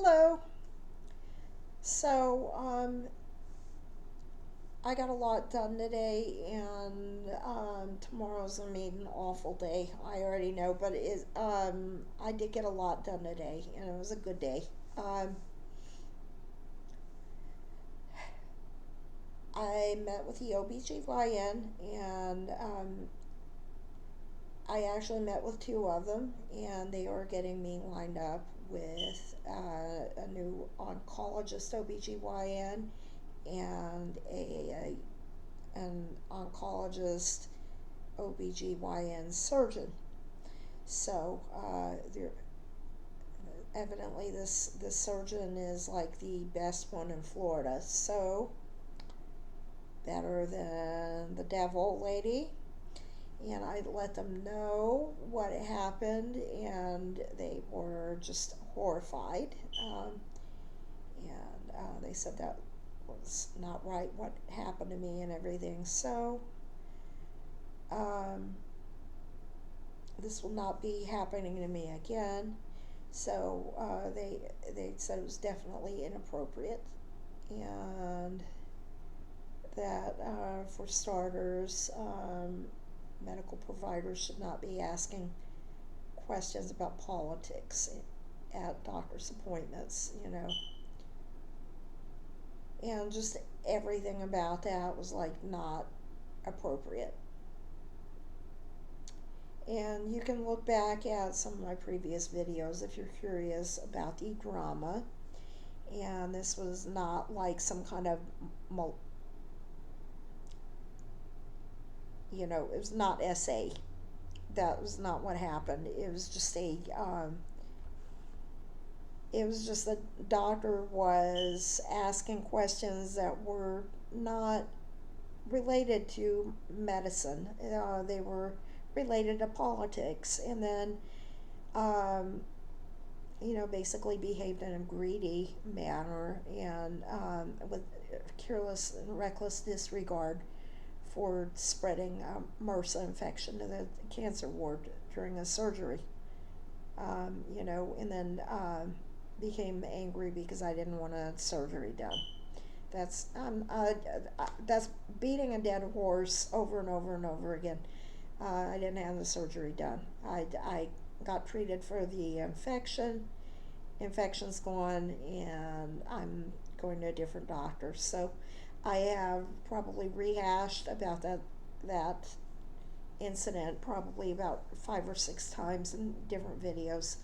Hello. So, I got a lot done today, and tomorrow's gonna be an awful day. I already know, but I did get a lot done today, and it was a good day. Um, I met with the OBGYN, and I actually met with two of them, and they are getting me lined up with a new oncologist OBGYN and an oncologist OBGYN surgeon. So evidently this surgeon is like the best one in Florida. So better than the devil lady. And I let them know what happened, and they were just horrified. And they said that was not right what happened to me and everything. So um, this will not be happening to me again. So they said it was definitely inappropriate, and that for starters, medical providers should not be asking questions about politics at doctor's appointments, and just everything about that was like not appropriate. And you can look back at some of my previous videos if you're curious about the drama. And this was not like some kind of, it was not SA. That was not what happened. It was just the doctor was asking questions that were not related to medicine. They were related to politics, and then basically behaved in a greedy manner, and with careless and reckless disregard for spreading MRSA infection to the cancer ward during a surgery. And then became angry because I didn't want a surgery done. That's beating a dead horse over and over and over again. I didn't have the surgery done. I got treated for the infection. Infection's gone, and I'm going to a different doctor. So I have probably rehashed about that incident probably about 5 or 6 times in different videos,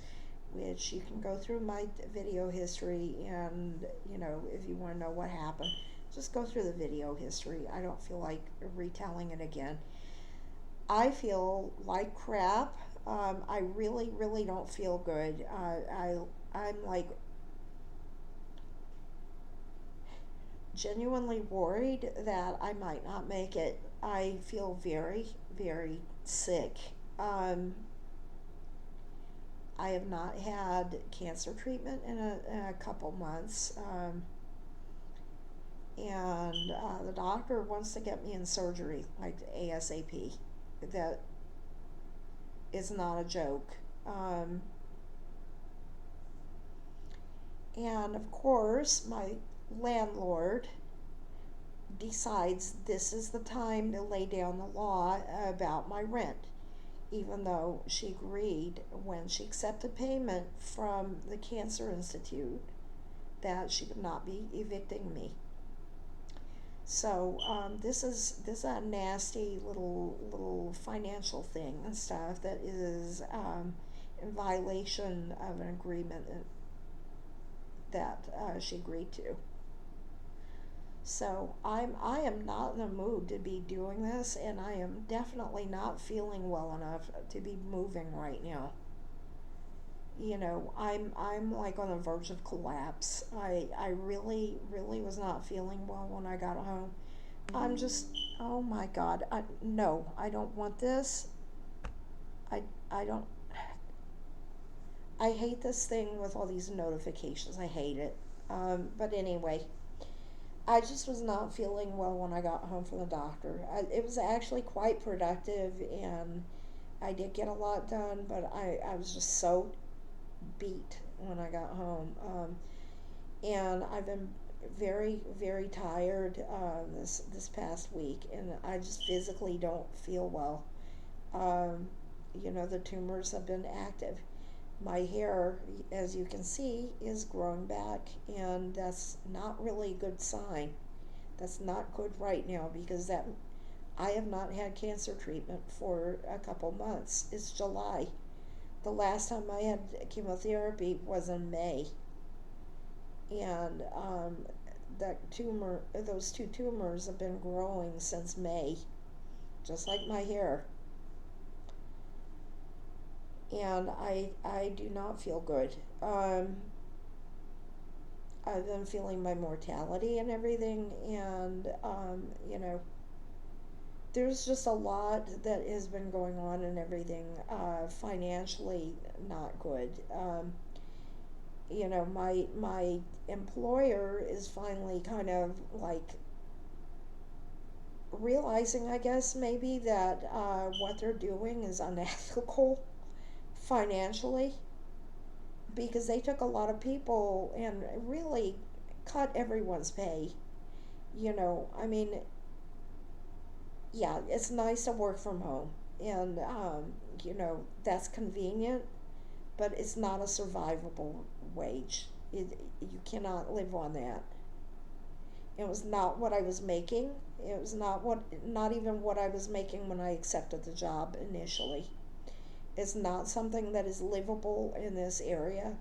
which you can go through my video history, and if you want to know what happened, just go through the video history. I don't feel like retelling it again. I feel like crap. I really, really don't feel good. I'm like genuinely worried that I might not make it. I feel very, very sick. Um, I have not had cancer treatment in a couple months. And the doctor wants to get me in surgery like ASAP. That is not a joke. And of course, my landlord decides this is the time to lay down the law about my rent, even though she agreed when she accepted payment from the Cancer Institute that she would not be evicting me. So this is a nasty little financial thing and stuff that is in violation of an agreement that she agreed to. So I am not in the mood to be doing this, and I am definitely not feeling well enough to be moving right now. I'm like on the verge of collapse. I really, really was not feeling well when I got home. I'm just, oh my God, no, I don't want this. I don't, I hate this thing with all these notifications. I hate it. But anyway, I just was not feeling well when I got home from the doctor. It was actually quite productive, and I did get a lot done, but I was just so beat when I got home. And I've been very, very tired this past week, and I just physically don't feel well. Um, the tumors have been active. My hair, as you can see, is growing back, and that's not really a good sign. That's not good right now because that I have not had cancer treatment for a couple months. It's July. The last time I had chemotherapy was in May, and those two tumors have been growing since May, just like my hair. And I do not feel good. I've been feeling my mortality and everything, and there's just a lot that has been going on and everything. Financially, not good. My employer is finally kind of like realizing, I guess, maybe that what they're doing is unethical financially, because they took a lot of people and really cut everyone's pay. I mean, yeah, it's nice to work from home, and that's convenient, but it's not a survivable wage. You cannot live on that. It was not what I was making. It was not even what I was making when I accepted the job initially. It's not something that is livable in this area.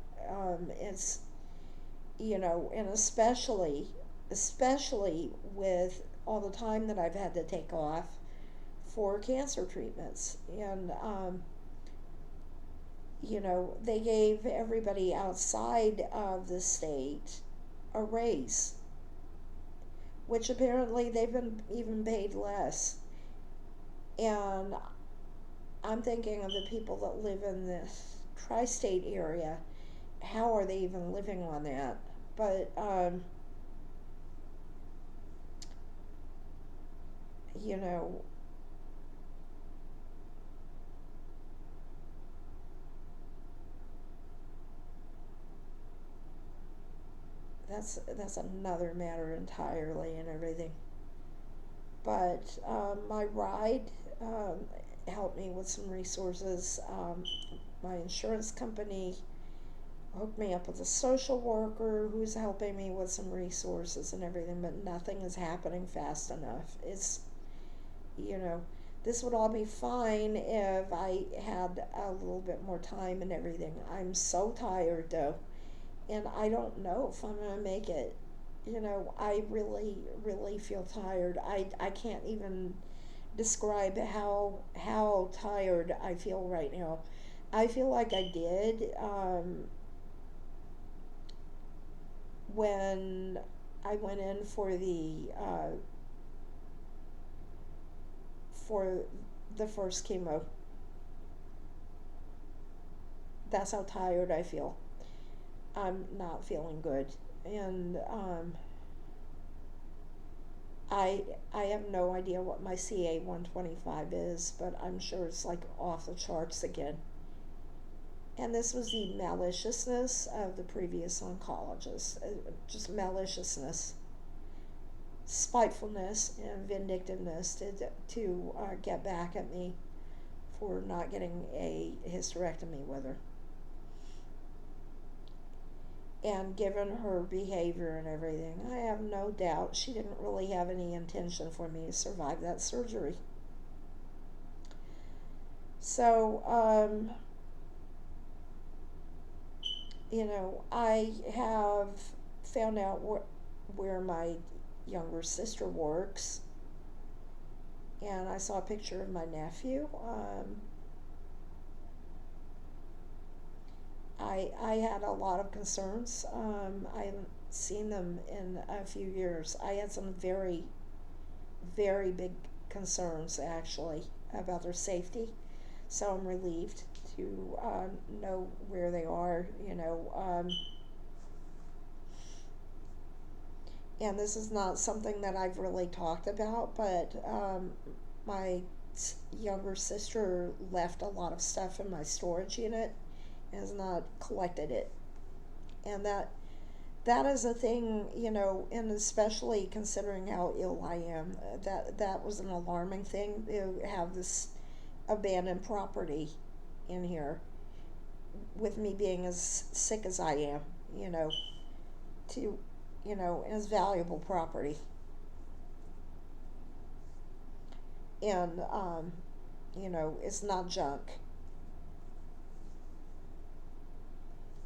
It's, and especially with all the time that I've had to take off for cancer treatments. And, they gave everybody outside of the state a raise, which apparently they've been even paid less. And I'm thinking of the people that live in this tri-state area. How are they even living on that? But, you know, that's another matter entirely and everything. But my ride helped me with some resources. My insurance company hooked me up with a social worker who's helping me with some resources and everything, but nothing is happening fast enough. You know, this would all be fine if I had a little bit more time and everything. I'm so tired though, and I don't know if I'm going to make it. I really, really feel tired. I can't even describe how tired I feel right now. I feel like I did when I went in for the first chemo. That's how tired I feel. I'm not feeling good, and I have no idea what my CA 125 is, but I'm sure it's like off the charts again. And this was the maliciousness of the previous oncologist, just maliciousness, spitefulness, and vindictiveness to get back at me for not getting a hysterectomy with her. And given her behavior and everything, I have no doubt she didn't really have any intention for me to survive that surgery. So, I have found out where my younger sister works, and I saw a picture of my nephew. I had a lot of concerns. I haven't seen them in a few years. I had some very, very big concerns actually about their safety. So I'm relieved to know where they are, and this is not something that I've really talked about, but my younger sister left a lot of stuff in my storage unit and has not collected it. And that is a thing, and especially considering how ill I am, that was an alarming thing to have this abandoned property in here with me being as sick as I am, to, as valuable property. And, it's not junk.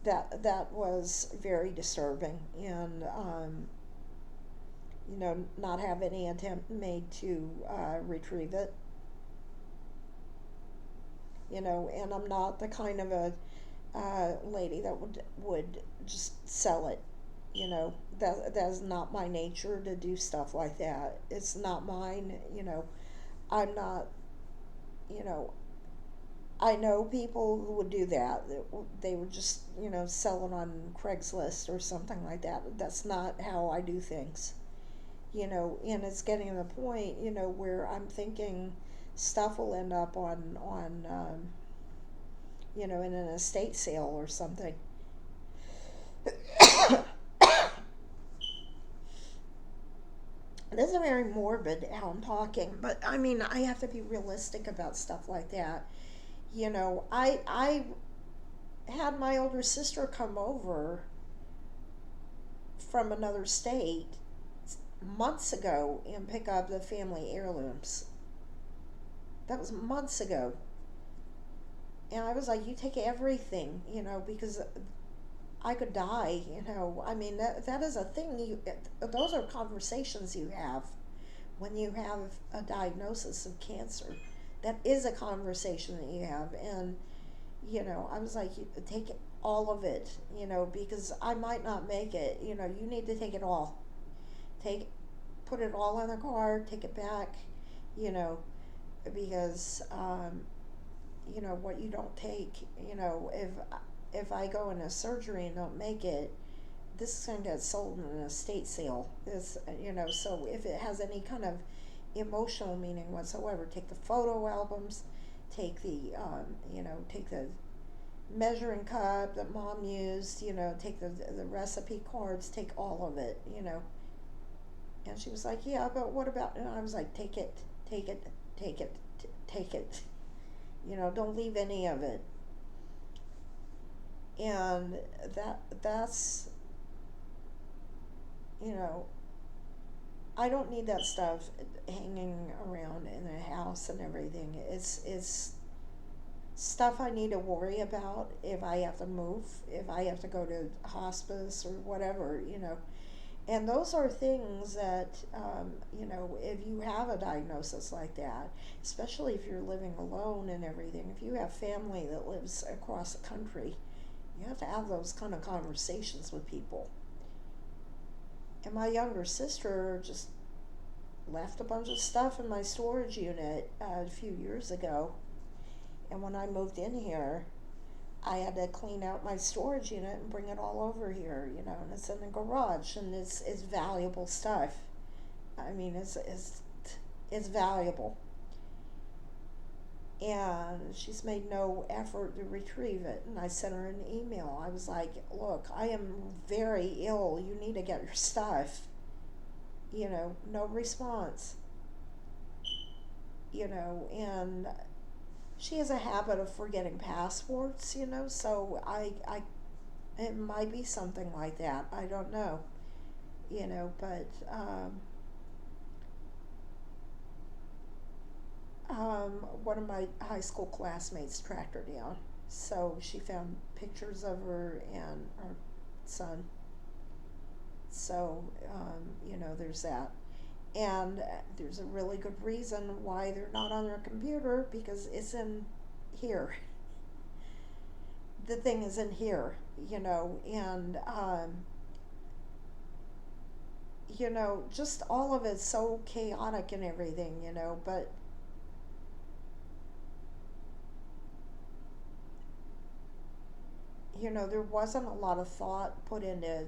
That was very disturbing. And, not have any attempt made to retrieve it. And I'm not the kind of a lady that would just sell it. That is not my nature to do stuff like that. It's not mine. I'm not. You know, I know people who would do that. They would just sell it on Craigslist or something like that. That's not how I do things. And it's getting to the point where I'm thinking stuff will end up on in an estate sale or something. This is very morbid how I'm talking, but I mean, I have to be realistic about stuff like that. I had my older sister come over from another state months ago and pick up the family heirlooms. That was months ago. And I was like, you take everything, because I could die. I mean, that is a thing. Those are conversations you have when you have a diagnosis of cancer. That is a conversation that you have. And, I was like, you take all of it, because I might not make it. You need to take it all. Put it all in the car, take it back, you know, because, what you don't take, if I go in a surgery and don't make it, this is going to get sold in an estate sale. So if it has any kind of emotional meaning whatsoever, take the photo albums, take take the measuring cup that mom used, take the recipe cards, take all of it. And she was like, yeah, but what about, and I was like, take it, take it, take it, take it. Don't leave any of it. And that's, you know, I don't need that stuff hanging around in the house and everything. It's stuff I need to worry about if I have to move, if I have to go to hospice or whatever. And those are things that, if you have a diagnosis like that, especially if you're living alone and everything, if you have family that lives across the country, you have to have those kind of conversations with people. And my younger sister just left a bunch of stuff in my storage unit a few years ago. And when I moved in here, I had to clean out my storage unit and bring it all over here, and it's in the garage, and it's valuable stuff. I mean, it's valuable. And she's made no effort to retrieve it. And I sent her an email. I was like, look, I am very ill. You need to get your stuff. No response. And she has a habit of forgetting passwords, so it might be something like that. I don't know, but one of my high school classmates tracked her down. So she found pictures of her and her son. So, there's that. And there's a really good reason why they're not on their computer, because it's in here. The thing is in here, and, just all of it's so chaotic and everything, but there wasn't a lot of thought put into,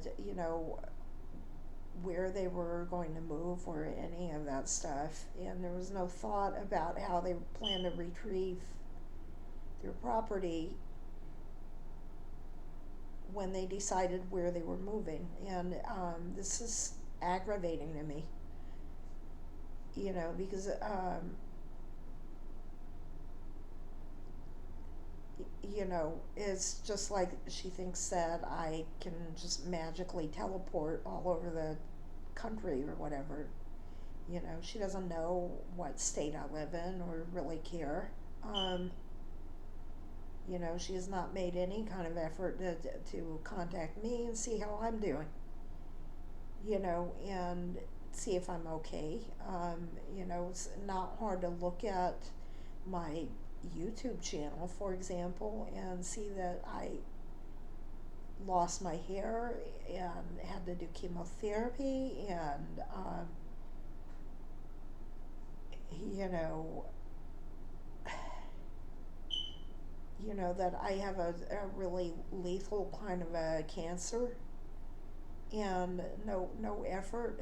where they were going to move or any of that stuff. And there was no thought about how they plan to retrieve their property when they decided where they were moving. And this is aggravating to me, because it's just like she thinks that I can just magically teleport all over the country or whatever. She doesn't know what state I live in or really care. She has not made any kind of effort to contact me and see how I'm doing, and see if I'm okay. It's not hard to look at my YouTube channel, for example, and see that I lost my hair and had to do chemotherapy, and that I have a really lethal kind of a cancer, and no effort.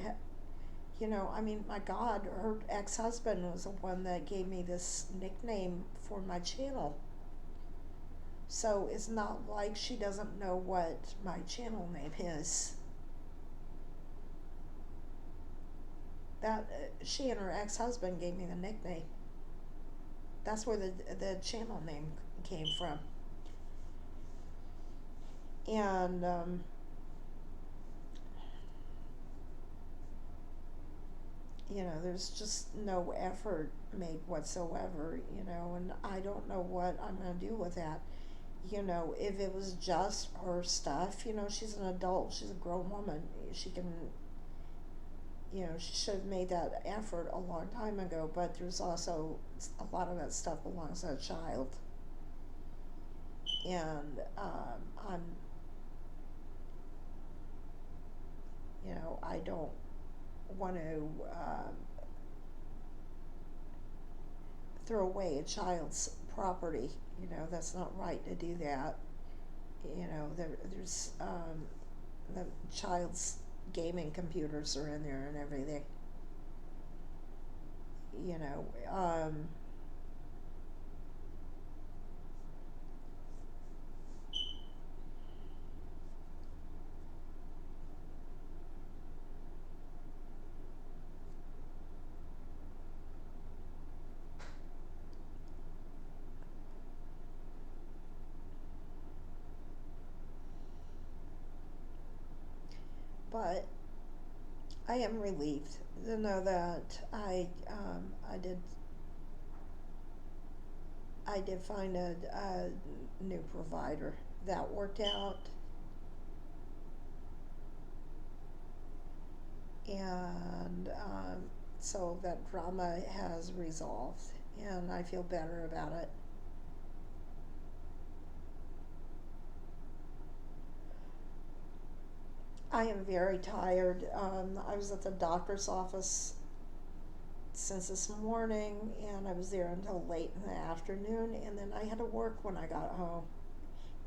I mean, my God, her ex-husband was the one that gave me this nickname for my channel. So it's not like she doesn't know what my channel name is. That she and her ex-husband gave me the nickname. That's where the channel name came from. And there's just no effort made whatsoever, and I don't know what I'm going to do with that. If it was just her stuff, she's an adult, she's a grown woman, she can, she should have made that effort a long time ago, but there's also a lot of that stuff belongs to a child. And I'm, I don't want to throw away a child's property. That's not right to do that. There's the child's gaming computers are in there and everything. But I am relieved to know that I did find a new provider that worked out, and so that drama has resolved, and I feel better about it. I am very tired. I was at the doctor's office since this morning, and I was there until late in the afternoon, and then I had to work when I got home.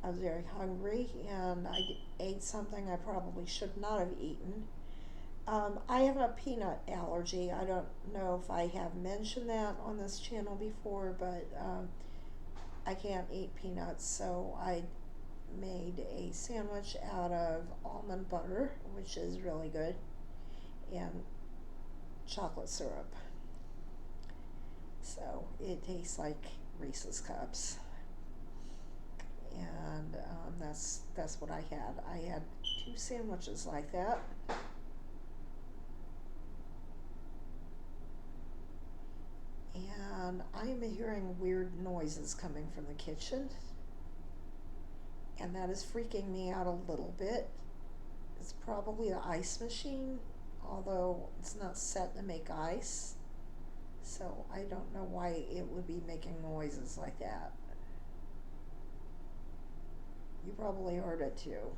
I was very hungry, and I ate something I probably should not have eaten. I have a peanut allergy. I don't know if I have mentioned that on this channel before, but I can't eat peanuts, so I made a sandwich out of almond butter, which is really good, and chocolate syrup. So it tastes like Reese's Cups, and that's what I had. I had 2 sandwiches like that. And I am hearing weird noises coming from the kitchen, and that is freaking me out a little bit. It's probably the ice machine, although it's not set to make ice, so I don't know why it would be making noises like that. You probably heard it too.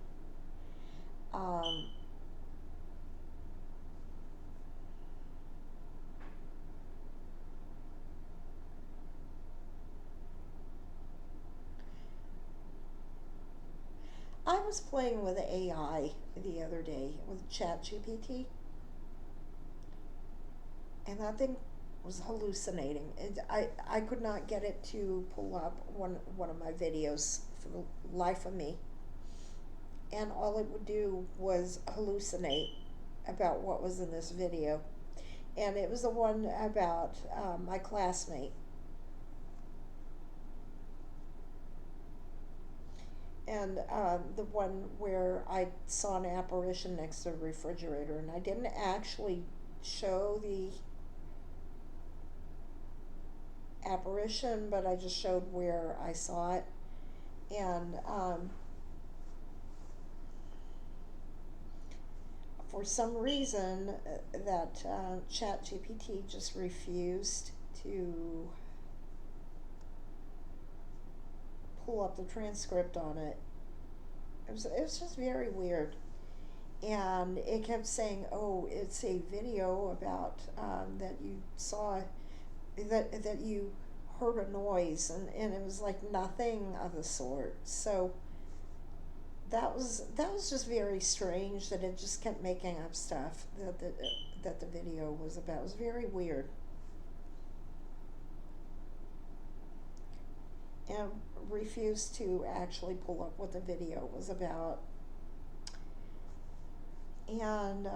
I was playing with AI the other day with ChatGPT, and that thing was hallucinating. I could not get it to pull up one of my videos for the life of me. and all it would do was hallucinate about what was in this video. And it was the one about my classmate. And the one where I saw an apparition next to the refrigerator, and I didn't actually show the apparition, but I just showed where I saw it. And for some reason, that ChatGPT just refused to pull up the transcript on it. It was just very weird. And it kept saying, "Oh, it's a video about that you saw, that you heard a noise," and it was like nothing of the sort. So that was just very strange that it just kept making up stuff that the video was about. It was very weird. And refused to actually pull up what the video was about. And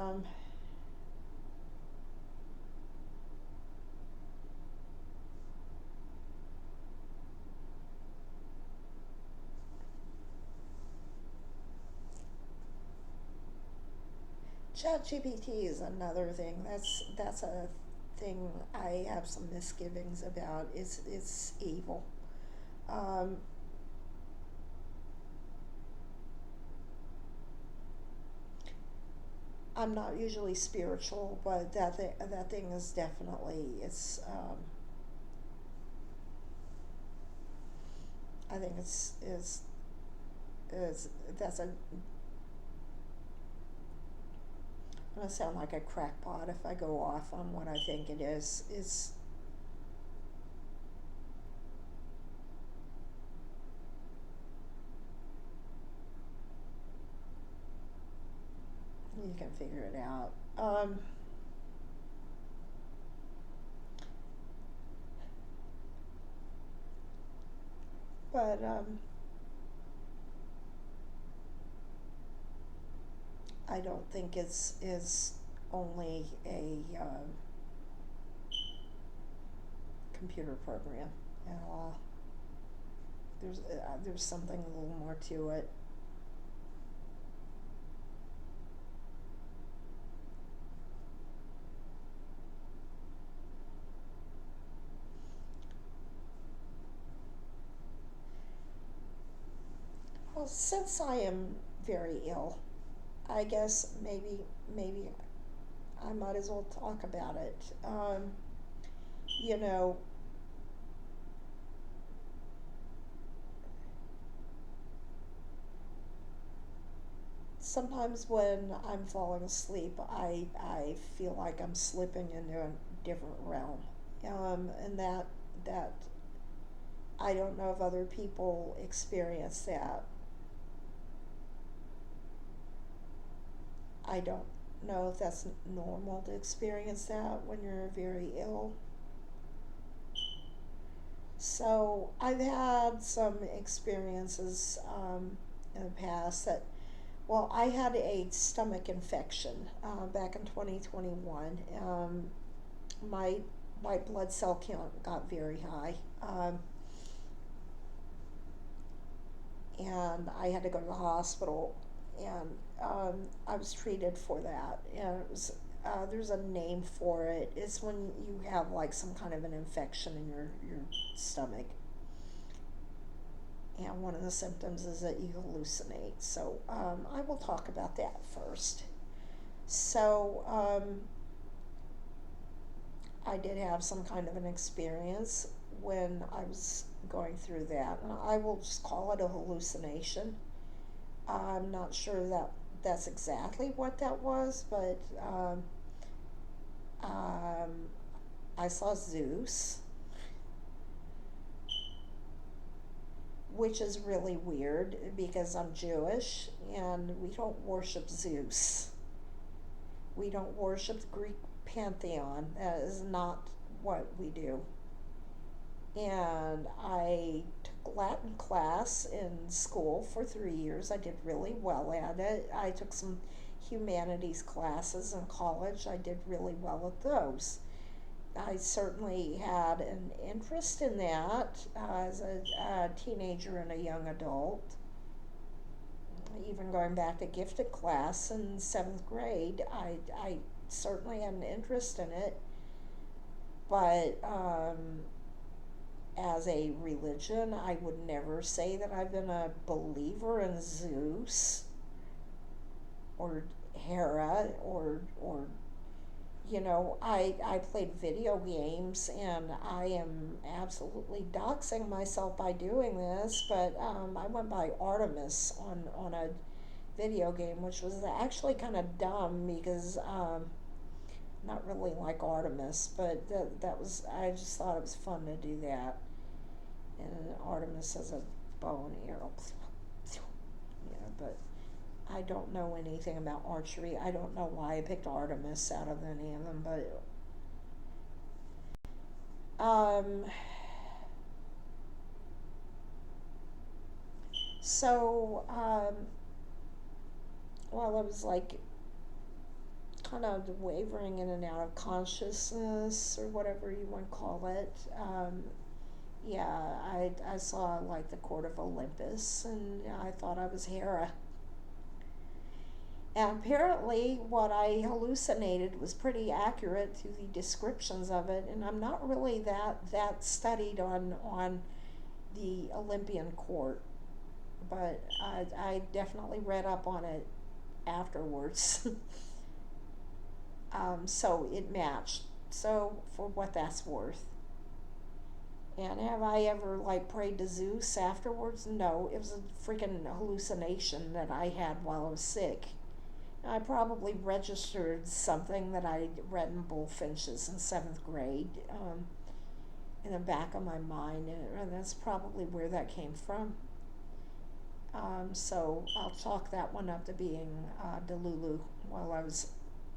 ChatGPT is another thing. That's a thing I have some misgivings about. It's evil. Um, I'm not usually spiritual, but that thing is definitely, it's I think it's that's a, I'm gonna sound like a crackpot if I go off on what I think it is. You can figure it out. But I don't think it's is only a computer program at all. There's something a little more to it. Well, since I am very ill, I guess maybe I might as well talk about it. You know, sometimes when I'm falling asleep, I feel like I'm slipping into a different realm, and that I don't know if other people experience that. I don't know if that's normal to experience that when you're very ill. So I've had some experiences in the past that, well, I had a stomach infection back in 2021. My white blood cell count got very high, and I had to go to the hospital, and I was treated for that. And it was, there's a name for it. It's when you have like some kind of an infection in your stomach. And one of the symptoms is that you hallucinate. So I will talk about that first. So I did have some kind of an experience when I was going through that. And I will just call it a hallucination. I'm not sure that that's exactly what that was, but um, I saw Zeus, which is really weird because I'm Jewish and we don't worship Zeus. We don't worship the Greek pantheon. That is not what we do. And I took Latin class in school for 3 years. I did really well at it. I took some humanities classes in college. I did really well at those. I certainly had an interest in that as a teenager and a young adult. Even going back to gifted class in seventh grade, I certainly had an interest in it. But as a religion, I would never say that I've been a believer in Zeus or Hera or I played video games, and I am absolutely doxing myself by doing this, but I went by Artemis on a video game, which was actually kind of dumb because not really like Artemis, but I just thought it was fun to do that. And Artemis has a bow and arrow. Yeah, but I don't know anything about archery. I don't know why I picked Artemis out of any of them, but so well, I was like kind of wavering in and out of consciousness or whatever you want to call it. Yeah, I saw like the court of Olympus, and I thought I was Hera. And apparently, what I hallucinated was pretty accurate to the descriptions of it, and I'm not really that studied on the Olympian court, but I definitely read up on it afterwards. So it matched. So for what that's worth. And have I ever like prayed to Zeus afterwards? No, it was a freaking hallucination that I had while I was sick. I probably registered something that I read in Bullfinches in seventh grade in the back of my mind, and that's probably where that came from. So I'll chalk that one up to being Delulu while I was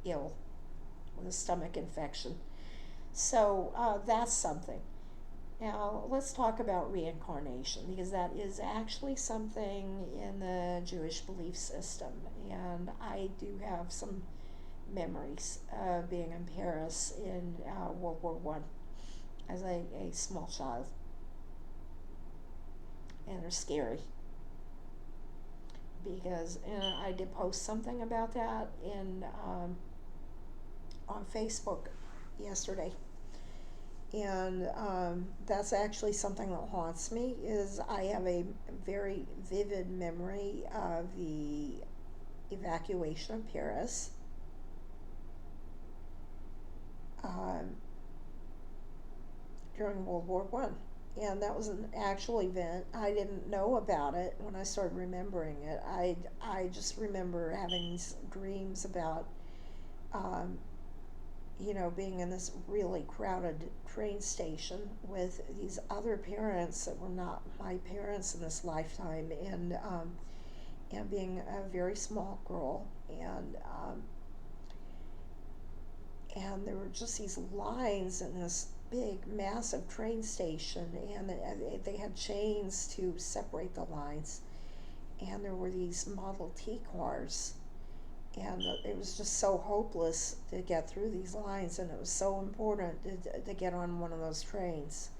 ill with a stomach infection. So that's something. Now, let's talk about reincarnation, because that is actually something in the Jewish belief system. And I do have some memories of being in Paris in World War I as a small child. And they're scary. Because I did post something about that on Facebook yesterday. And that's actually something that haunts me. Is I have a very vivid memory of the evacuation of Paris. During World War I. And that was an actual event. I didn't know about it when I started remembering it. I just remember having these dreams about being in this really crowded train station with these other parents that were not my parents in this lifetime, and being a very small girl, and there were just these lines in this big, massive train station, and they had chains to separate the lines, and there were these Model T cars. And it was just so hopeless to get through these lines, and it was so important to get on one of those trains.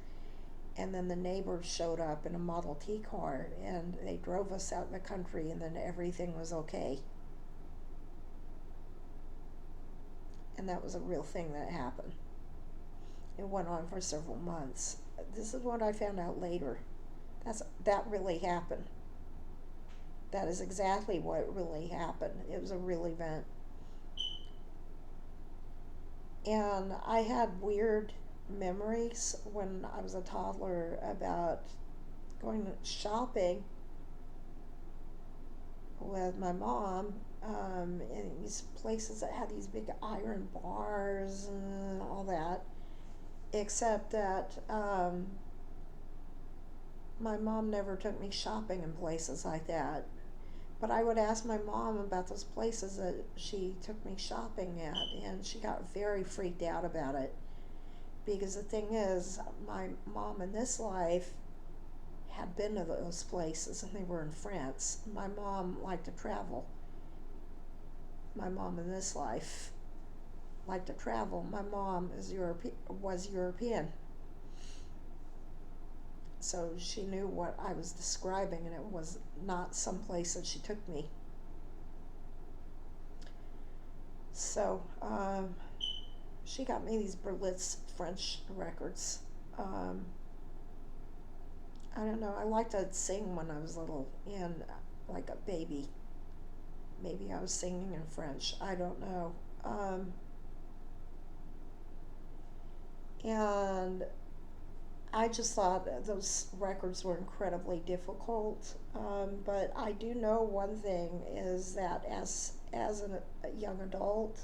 And then the neighbors showed up in a Model T car, and they drove us out in the country, and then everything was okay. And that was a real thing that happened. It went on for several months. This is what I found out later. That really happened. That is exactly what really happened. It was a real event. And I had weird memories when I was a toddler about going shopping with my mom in these places that had these big iron bars and all that. Except that my mom never took me shopping in places like that. But I would ask my mom about those places that she took me shopping at, and she got very freaked out about it. Because the thing is, my mom in this life had been to those places, and they were in France. My mom liked to travel. My mom in this life liked to travel. My mom was European, so she knew what I was describing, and it was not some place that she took me. So she got me these Berlitz French records. I don't know. I liked to sing when I was little and like a baby. Maybe I was singing in French. I don't know. And I just thought that those records were incredibly difficult. But I do know one thing is that a young adult,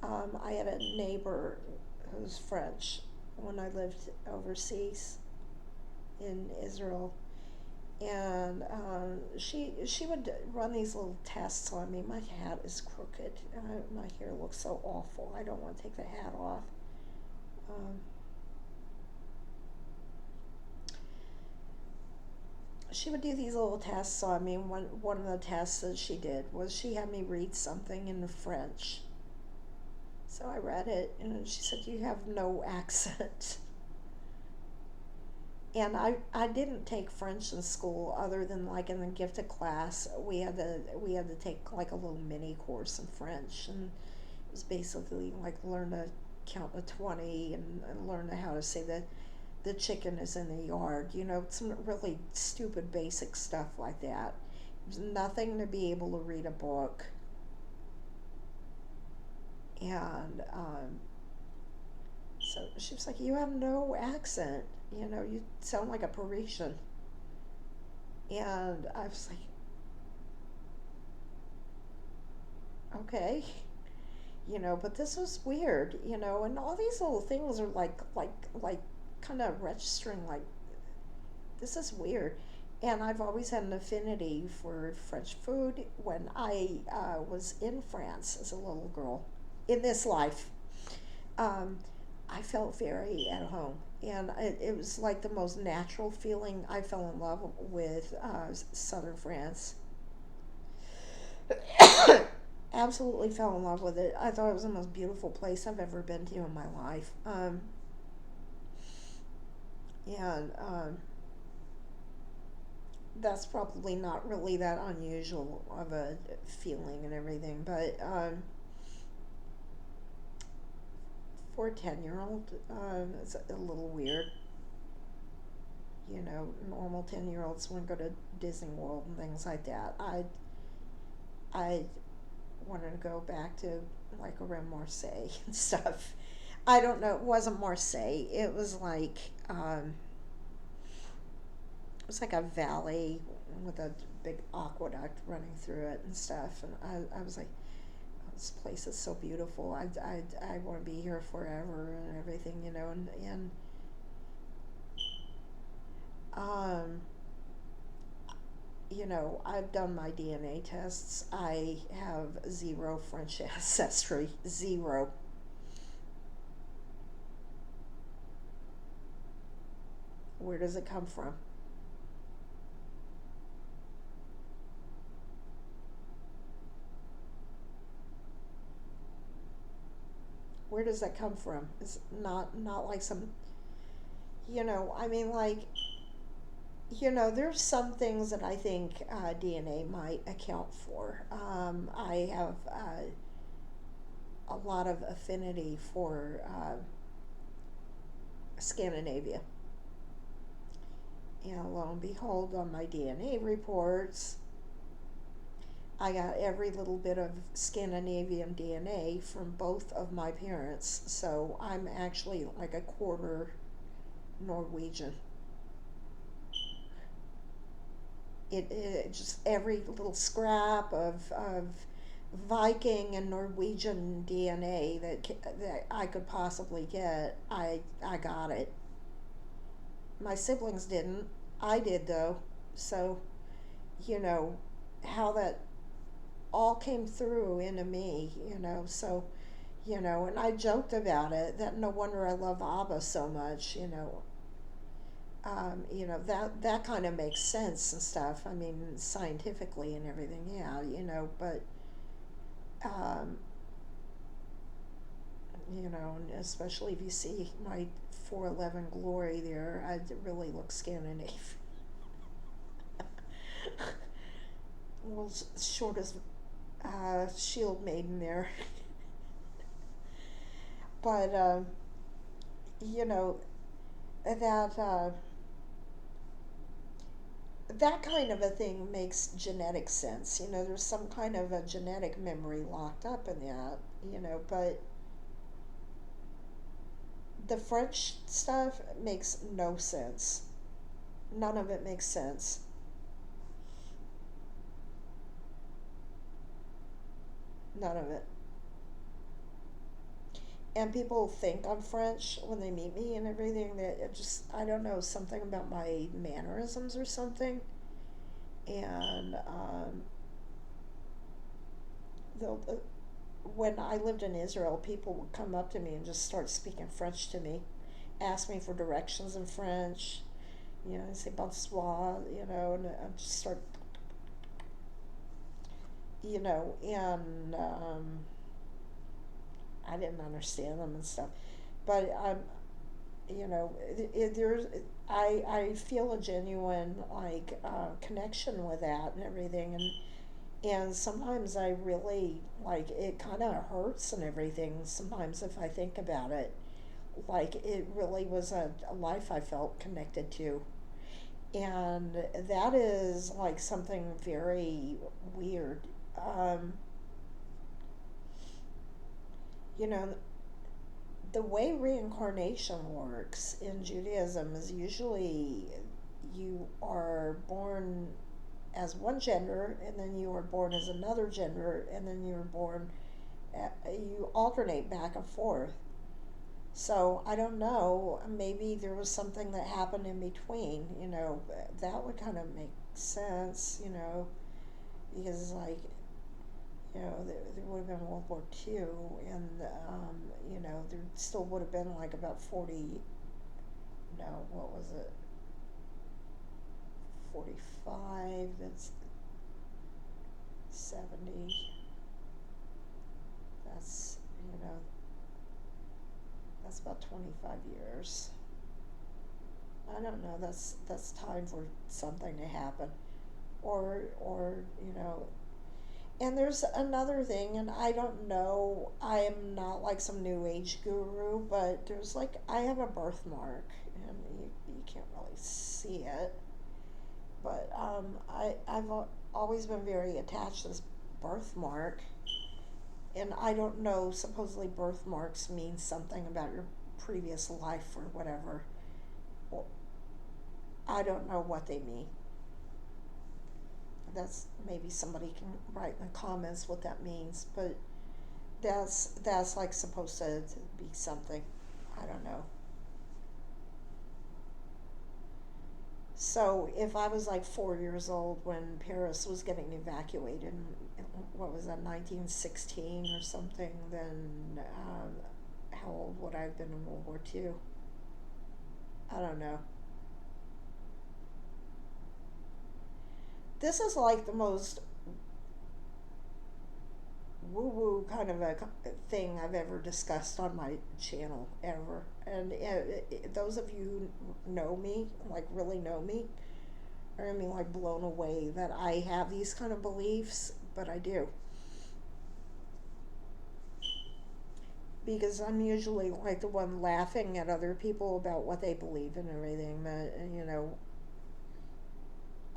I had a neighbor who was French when I lived overseas in Israel, and she would run these little tests on me. My hat is crooked. My hair looks so awful. I don't want to take the hat off. She would do these little tests on me. One of the tests that she did was she had me read something in French. So I read it, and she said, "You have no accent." And I didn't take French in school other than like in the gifted class. We had to take like a little mini course in French, and it was basically like learn to count to 20 and learn how to say the chicken is in the yard. Some really stupid basic stuff like that. It was nothing to be able to read a book. And so she was like, "You have no accent. You sound like a Parisian." And I was like, "Okay." But this was weird, and all these little things are like kind of registering, like, this is weird. And I've always had an affinity for French food. When I was in France as a little girl, in this life, I felt very at home. And it was like the most natural feeling. I fell in love with southern France. Absolutely fell in love with it. I thought it was the most beautiful place I've ever been to in my life. And that's probably not really that unusual of a feeling and everything, but for a 10-year-old, it's a little weird. Normal 10-year-olds wouldn't go to Disney World and things like that. I wanted to go back to like around Marseille and stuff. I don't know. It wasn't Marseille. It was like a valley with a big aqueduct running through it and stuff. And I was like, oh, this place is so beautiful. I want to be here forever and everything, and I've done my DNA tests. I have 0 French ancestry. 0. Where does it come from? Where does that come from? It's not like some, I mean, like, there's some things that I think DNA might account for. I have a lot of affinity for Scandinavia. And lo and behold, on my DNA reports, I got every little bit of Scandinavian DNA from both of my parents. So I'm actually like a quarter Norwegian. It just every little scrap of Viking and Norwegian DNA that I could possibly get, I got it. My siblings didn't. I did though. So, how that all came through into me, So, and I joked about it that no wonder I love ABBA so much, that kind of makes sense and stuff. I mean, scientifically and everything, yeah, but um, and especially if you see my 411 glory there, it really looks Scandinavian. Well, short as shield maiden there, but you know that that kind of a thing makes genetic sense. There's some kind of a genetic memory locked up in that. But the French stuff makes no sense. None of it makes sense. None of it. And people think I'm French when they meet me and everything. That it just, I don't know, something about my mannerisms or something. And they'll, when I lived in Israel, people would come up to me and just start speaking French to me, ask me for directions in French, say bonsoir, and I just start, and I didn't understand them and stuff. But there's, I feel a genuine like connection with that and everything, and sometimes I really like it. Kind of hurts and everything. Sometimes if I think about it, like it really was a life I felt connected to, and that is like something very weird. Um, you know, the way reincarnation works in Judaism is usually you are born as one gender and then you are born as another gender and then you're born, you alternate back and forth. So I don't know, maybe there was something that happened in between, that would kind of make sense, because like, there would have been World War II, and there still would have been like about 40, no, what was it, 45, that's 70, that's, that's about 25 years. I don't know, that's time for something to happen. Or, and there's another thing, and I don't know, I am not like some new age guru, but there's like, I have a birthmark, and you can't really see it, but I've always been very attached to this birthmark, and I don't know, supposedly birthmarks mean something about your previous life or whatever. Well, I don't know what they mean. That's, maybe somebody can write in the comments what that means, but that's like supposed to be something. I don't know. So if I was like 4 years old when Paris was getting evacuated, what was that, 1916 or something, then how old would I have been in World War II? I don't know. This is like the most woo woo kind of a thing I've ever discussed on my channel ever. And those of you who know me, like really know me, are gonna be like blown away that I have these kind of beliefs, but I do. Because I'm usually like the one laughing at other people about what they believe and everything, but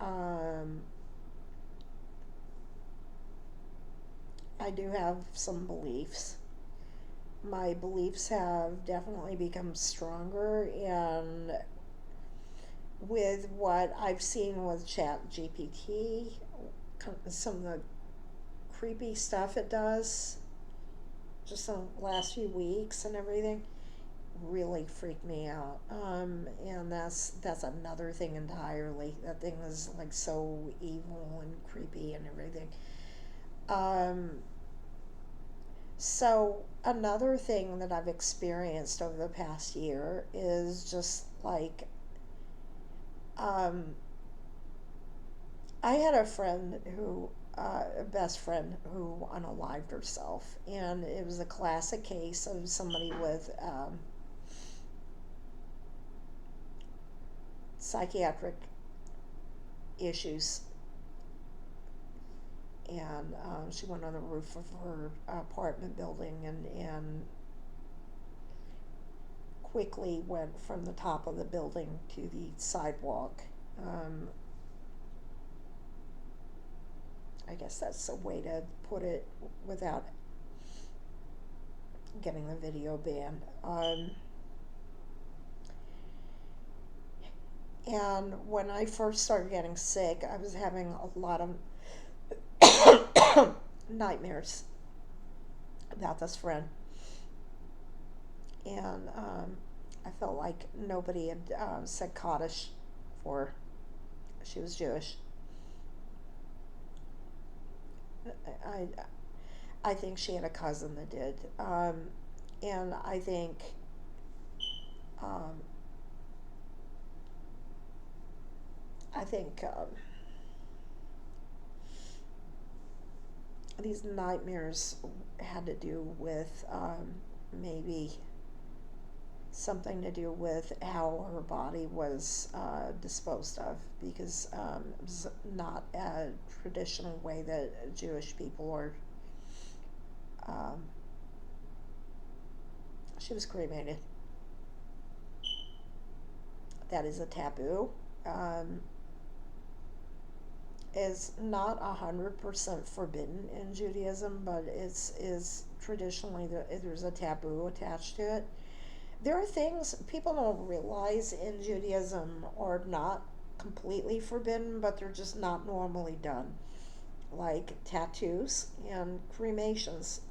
um, I do have some beliefs. My beliefs have definitely become stronger, and with what I've seen with Chat GPT, some of the creepy stuff it does, just in the last few weeks and everything, really freaked me out. And that's another thing entirely. That thing is like so evil and creepy and everything. Um, so another thing that I've experienced over the past year is just like um, I had a friend who, a best friend who unalived herself, and it was a classic case of somebody with psychiatric issues, and she went on the roof of her apartment building and quickly went from the top of the building to the sidewalk. I guess that's a way to put it without getting the video banned. And when I first started getting sick, I was having a lot of nightmares about this friend. And I felt like nobody had said Kaddish for her. She was Jewish. I, I think she had a cousin that did. And I think um, I think these nightmares had to do with maybe something to do with how her body was disposed of, because it was not a traditional way that Jewish people are. Um, she was cremated. That is a taboo. Is not 100% forbidden in Judaism, but is traditionally there's a taboo attached to it. There are things people don't realize in Judaism are not completely forbidden, but they're just not normally done, like tattoos and cremations.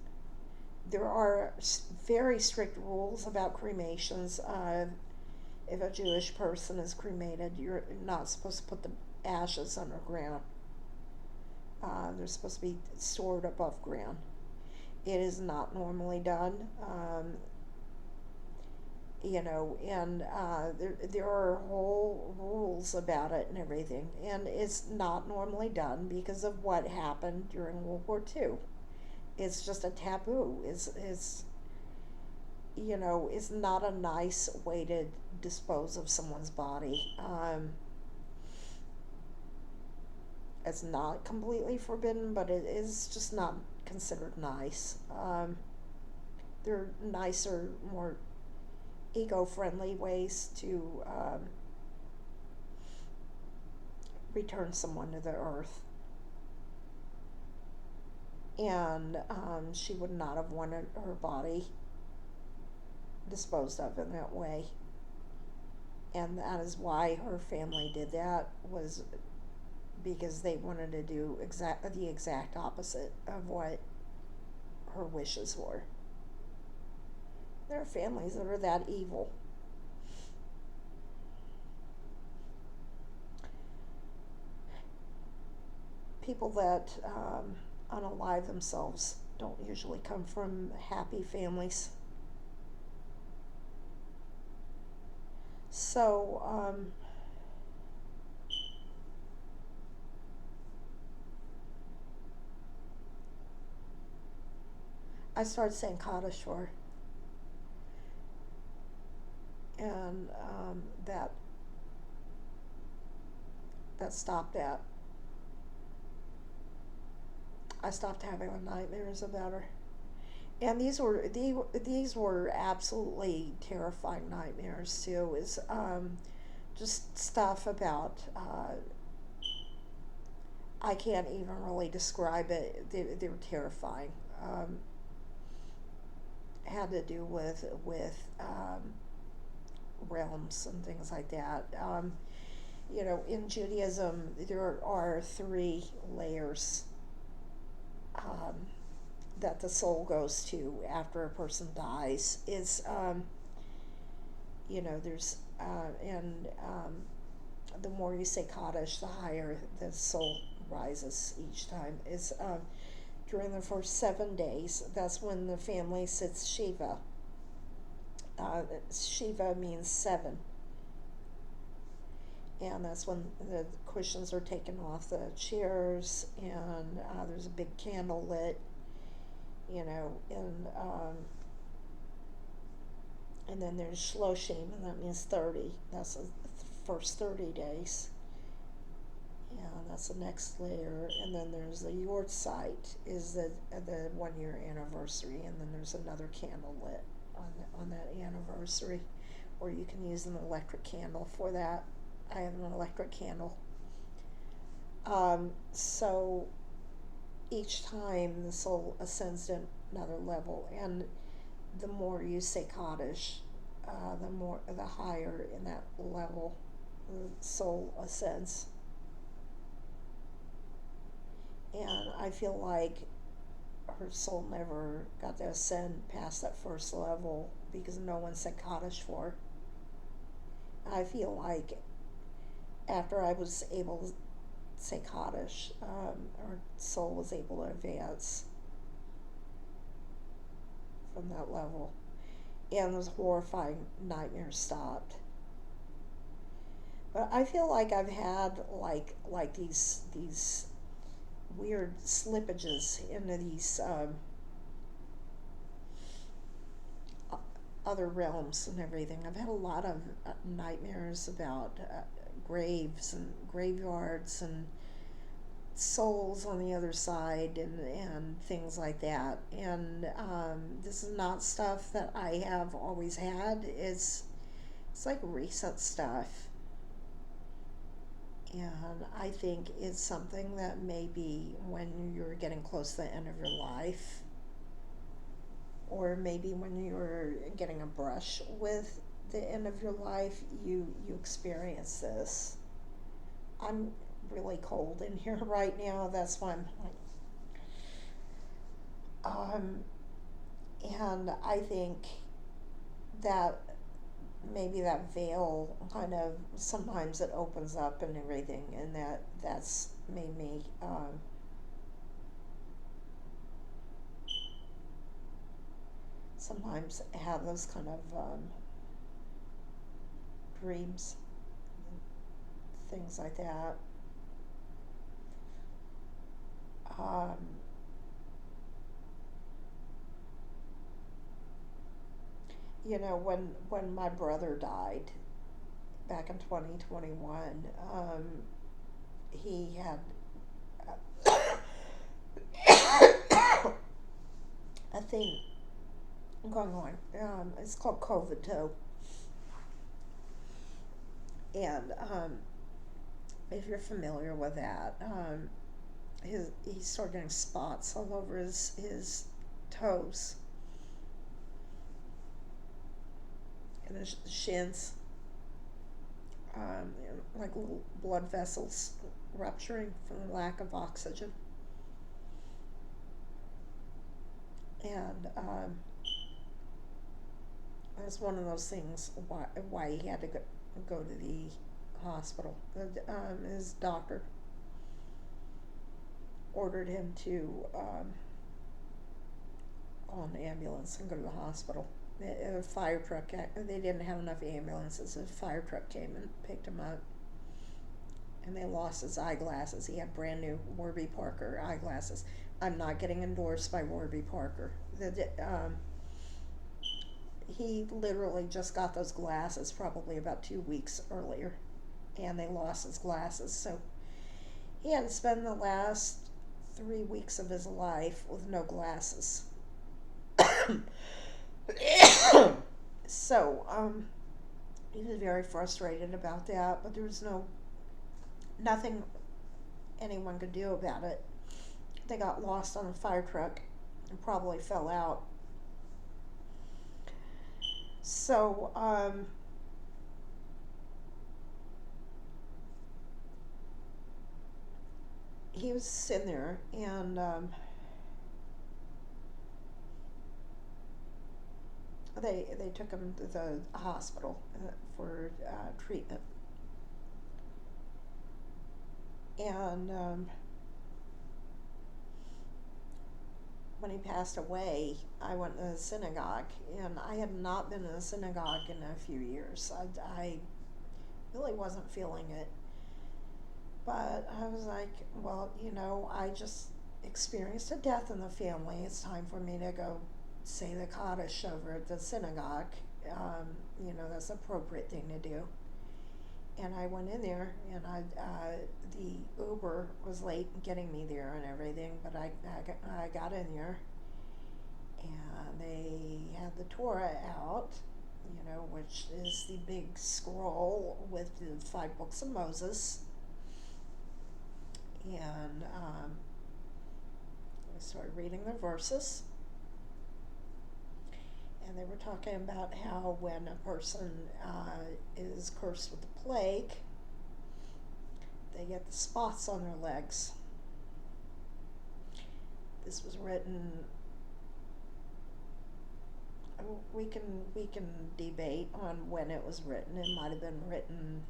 There are very strict rules about cremations. If a Jewish person is cremated, you're not supposed to put the ashes underground. They're supposed to be stored above ground. It is not normally done. And there are whole rules about it and everything, and it's not normally done because of what happened during World War II. It's just a taboo. It's not a nice way to dispose of someone's body. It's not completely forbidden, but it is just not considered nice. There are nicer, more eco-friendly ways to return someone to the earth. And she would not have wanted her body disposed of in that way. And that is why her family did that, was because they wanted to do the exact opposite of what her wishes were. There are families that are that evil. People that unalive themselves don't usually come from happy families. So, I started saying Kaddish for her, and that stopped that. I stopped having nightmares about her, and these were absolutely terrifying nightmares too. Is just stuff about I can't even really describe it. They were terrifying. Had to do with realms and things like that. In Judaism, there are 3 layers that the soul goes to after a person dies. There's and the more you say Kaddish, the higher the soul rises each time. Is during the first 7 days, that's when the family sits Shiva. Shiva means 7. and that's when the cushions are taken off the chairs, and there's a big candle lit, and then there's shloshim, and that means 30. That's the first 30 days. And that's the next layer. And then there's the yortzeit, is the 1 year anniversary, and then there's another candle lit on that anniversary, or you can use an electric candle for that. I have an electric candle. So each time the soul ascends to another level, and the more you say Kaddish, the higher in that level the soul ascends. And I feel like her soul never got to ascend past that first level because no one said Kaddish for her. I feel like after I was able to say Kaddish, her soul was able to advance from that level, and those horrifying nightmares stopped. But I feel like I've had like these weird slippages into these other realms and everything. I've had a lot of nightmares about graves and graveyards and souls on the other side, and things like that. And this is not stuff that I have always had. It's like recent stuff. And I think it's something that maybe when you're getting close to the end of your life, or maybe when you're getting a brush with the end of your life, you experience this. I'm really cold in here right now. That's why I'm like, and I think that maybe that veil kind of sometimes it opens up and everything, and that's made me sometimes have those kind of dreams, things like that. um, when my brother died back in 2021, he had a thing going on. It's called COVID toe, and if you're familiar with that, he started getting spots all over his toes and his shins, like little blood vessels rupturing from the lack of oxygen. And that's one of those things why he had to go to the hospital. His doctor ordered him to call an ambulance and go to the hospital. A fire truck, they didn't have enough ambulances. A fire truck came and picked him up, and they lost his eyeglasses. He had brand new Warby Parker eyeglasses. I'm not getting endorsed by Warby Parker. He literally just got those glasses probably about 2 weeks earlier, and they lost his glasses. So he had to spend the last 3 weeks of his life with no glasses. So he was very frustrated about that, but there was nothing anyone could do about it. They got lost on a fire truck and probably fell out. So he was sitting there, and they took him to the hospital for treatment. And when he passed away, I went to the synagogue, and I had not been in a synagogue in a few years. really wasn't feeling it. But I was like, well, I just experienced a death in the family. It's time for me to go say the Kaddish over at the synagogue. That's the appropriate thing to do. And I went in there, and the Uber was late getting me there and everything, but I got in there, and they had the Torah out, which is the big scroll with the 5 books of Moses. And I started reading the verses, and they were talking about how when a person is cursed with the plague, they get the spots on their legs. This was written. We can debate on when it was written. It might have been written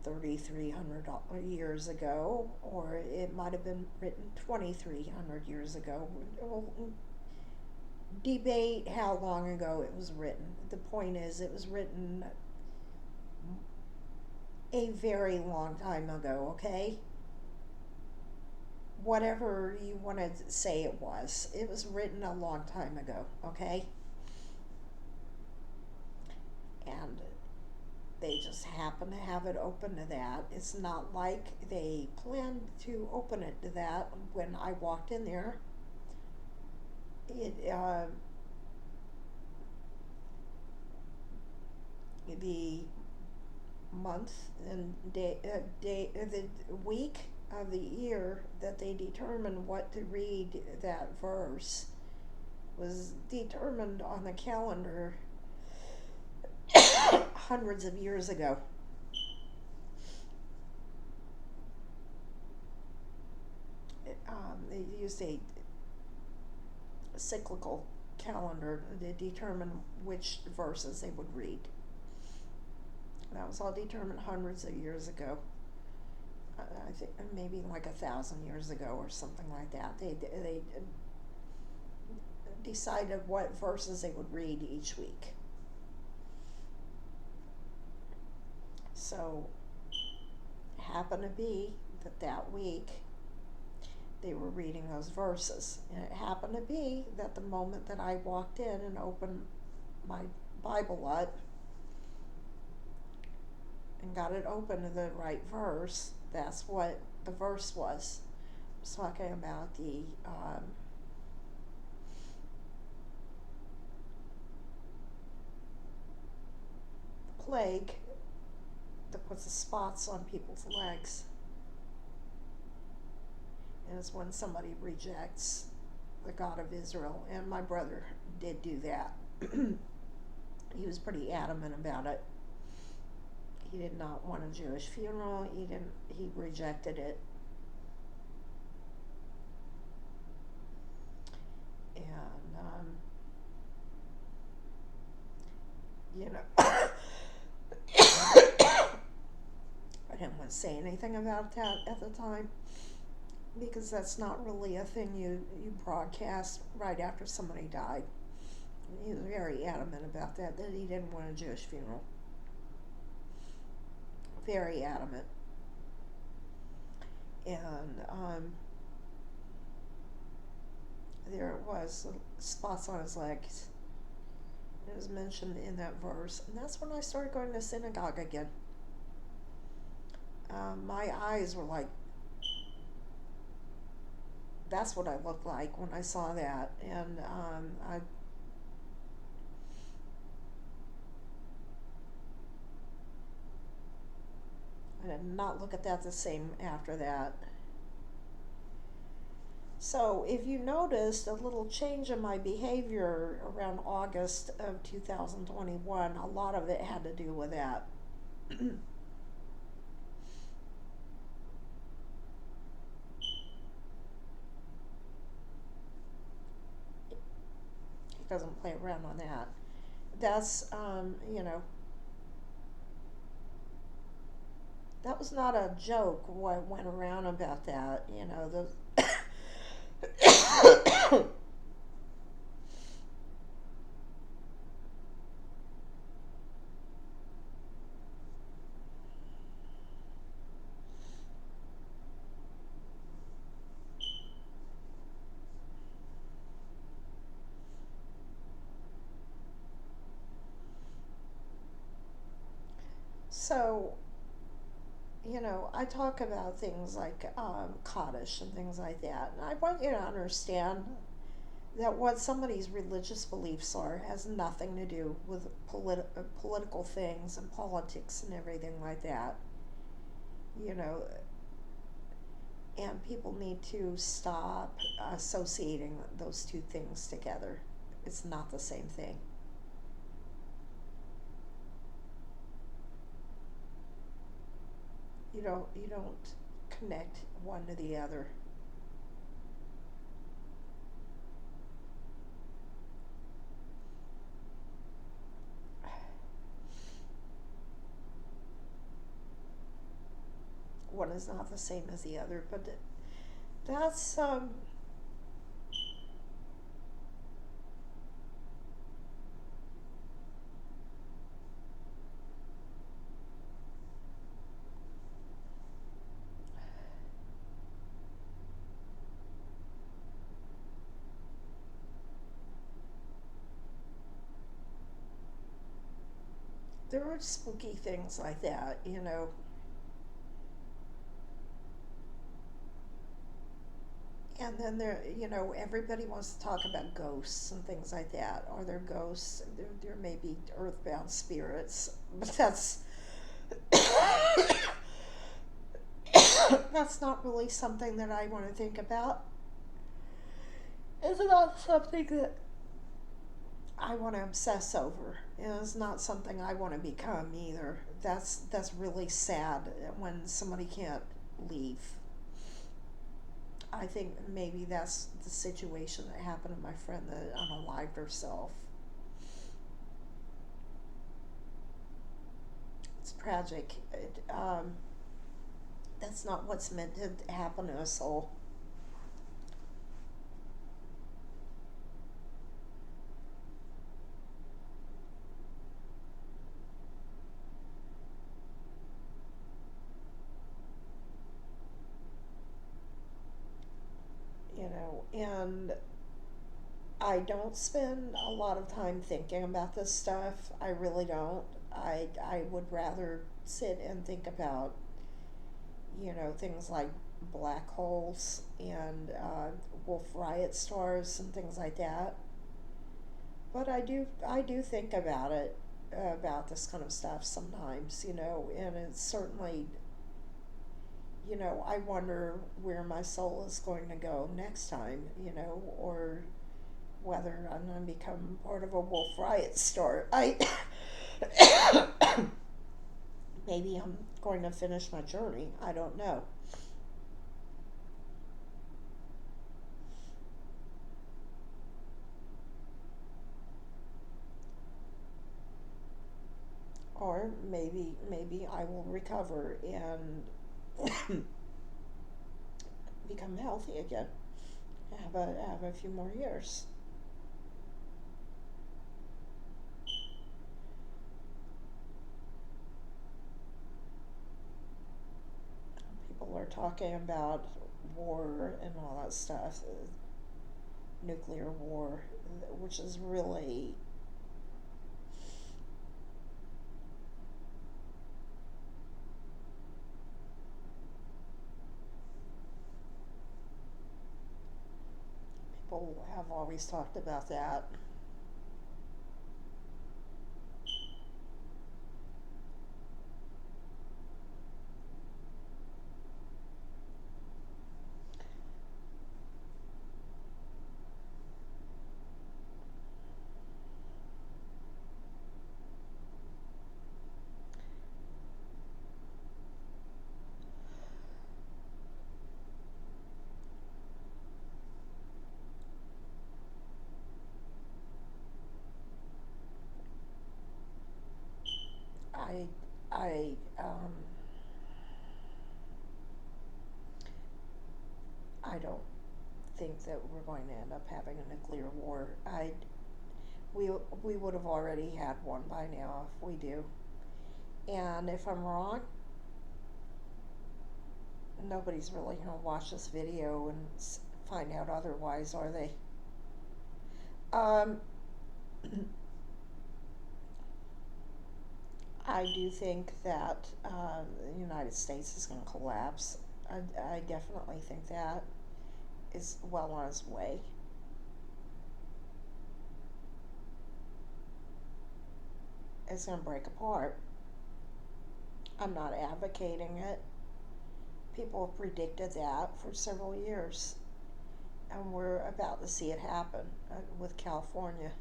3,300 years ago, or it might have been written 2,300 years ago. We'll debate how long ago it was written. The point is, it was written a very long time ago, okay? Whatever you want to say it was written a long time ago, okay? And they just happen to have it open to that. It's not like they planned to open it to that. When I walked in there, the month and the week of the year that they determined what to read that verse was determined on the calendar hundreds of years ago. They used a cyclical calendar to determine which verses they would read. That was all determined hundreds of years ago. I think maybe like 1,000 years ago or something like that. They decided what verses they would read each week. So, it happened to be that week they were reading those verses. And it happened to be that the moment that I walked in and opened my Bible up and got it open to the right verse, that's what the verse was. It was talking about the plague that puts the spots on people's legs. And it's when somebody rejects the God of Israel. And my brother did do that. He was pretty adamant about it. He did not want a Jewish funeral. He rejected it. And I didn't want to say anything about that at the time, because that's not really a thing you broadcast right after somebody died. He was very adamant about that he didn't want a Jewish funeral. Very adamant. And there it was, spots on his legs. It was mentioned in that verse. And that's when I started going to synagogue again. My eyes were like, that's what I looked like when I saw that. And I did not look at that the same after that. So if you noticed a little change in my behavior around August of 2021, a lot of it had to do with that. He doesn't play around on that. That's, that was not a joke what went around about that, so, I talk about things like Kaddish and things like that. And I want you to understand that what somebody's religious beliefs are has nothing to do with political things and politics and everything like that. You know, and people need to stop associating those two things together. It's not the same thing. You don't connect one to the other. One is not the same as the other, but that's there are spooky things like that. And then everybody wants to talk about ghosts and things like that. Are there ghosts? There may be earthbound spirits, but that's not really something that I want to think about. It's not something that I want to obsess over. It's not something I want to become either. That's really sad when somebody can't leave. I think maybe that's the situation that happened to my friend that unalived herself. It's tragic. That's not what's meant to happen to a soul. And I don't spend a lot of time thinking about this stuff. I really don't. I would rather sit and think about, things like black holes and wolf riot stars and things like that. But I do think about it, about this kind of stuff sometimes, and it's certainly, I wonder where my soul is going to go next time, or whether I'm going to become part of a wolf riot star. Maybe I'm going to finish my journey. I don't know. Or maybe I will recover and become healthy again. Have a few more years. People are talking about war and all that stuff, nuclear war, which is really, people have always talked about that. I I I don't think that we're going to end up having a nuclear war. We would have already had one by now if we do. And if I'm wrong, nobody's really going to watch this video and find out otherwise, are they? Um, I do think that the United States is going to collapse. I definitely think that is well on its way. It's going to break apart. I'm not advocating it. People have predicted that for several years, and we're about to see it happen with California.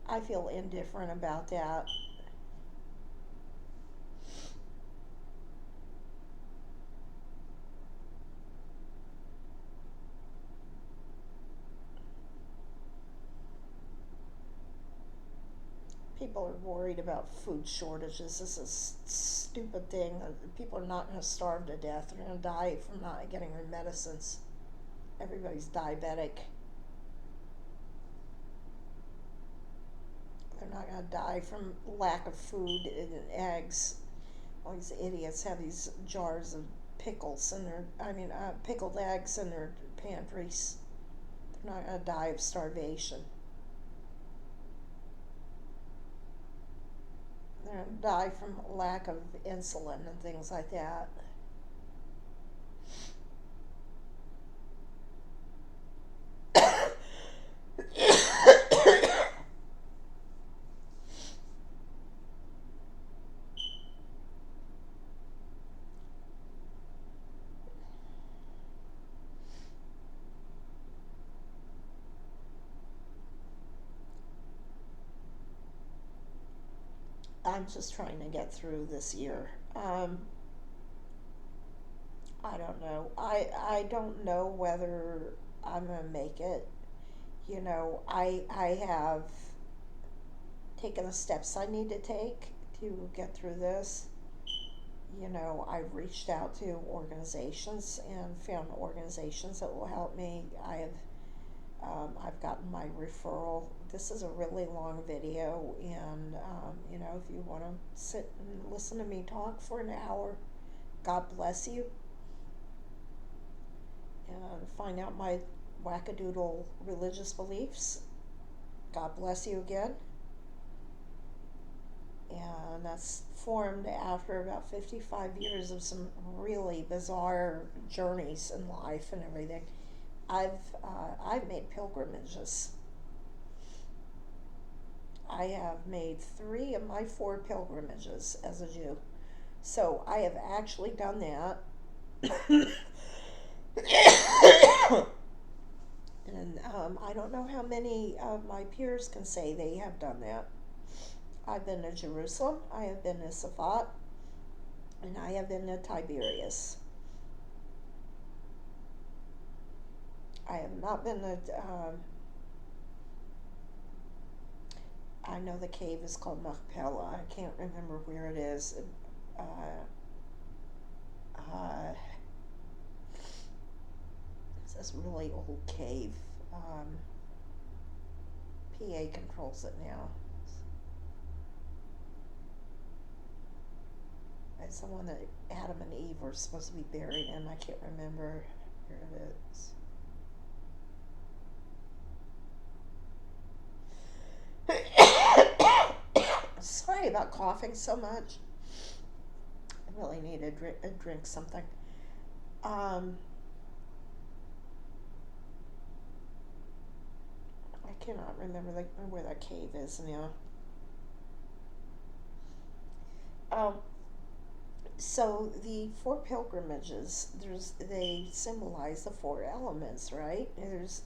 I feel indifferent about that. People are worried about food shortages. This is a stupid thing. People are not going to starve to death. They're going to die from not getting their medicines. Everybody's diabetic. They're not going to die from lack of food and eggs. All these idiots have these jars of pickles and pickled eggs in their pantries. They're not going to die of starvation. They're going to die from lack of insulin and things like that. I'm just trying to get through this year. I don't know. I don't know whether I'm gonna make it. I have taken the steps I need to take to get through this. I've reached out to organizations and found organizations that will help me. I've gotten my referral. This is a really long video, and if you want to sit and listen to me talk for an hour, God bless you, and find out my wackadoodle religious beliefs. God bless you again. And that's formed after about 55 years of some really bizarre journeys in life and everything. I've made pilgrimages. I have made 3 of my 4 pilgrimages as a Jew. So I have actually done that. And I don't know how many of my peers can say they have done that. I've been to Jerusalem, I have been to Safat, and I have been to Tiberias. I have not been to, I know the cave is called Machpelah. I can't remember where it is. It's this really old cave. PA controls it now. It's the one that Adam and Eve were supposed to be buried in. I can't remember where it is. Sorry about coughing so much. I really need to drink something. I cannot remember where that cave is now. So the 4 pilgrimages, they symbolize the 4 elements, right? There's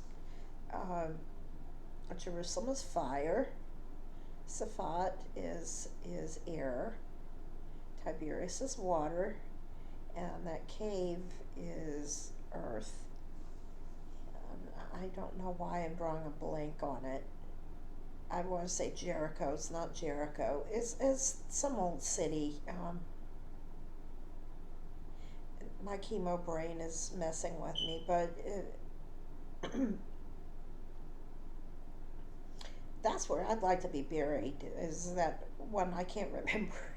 Jerusalem is fire, Safat is air, Tiberias is water, and that cave is earth. I don't know why I'm drawing a blank on it. I want to say Jericho. It's not Jericho. It's some old city. My chemo brain is messing with me, but that's where I'd like to be buried. Is that one I can't remember.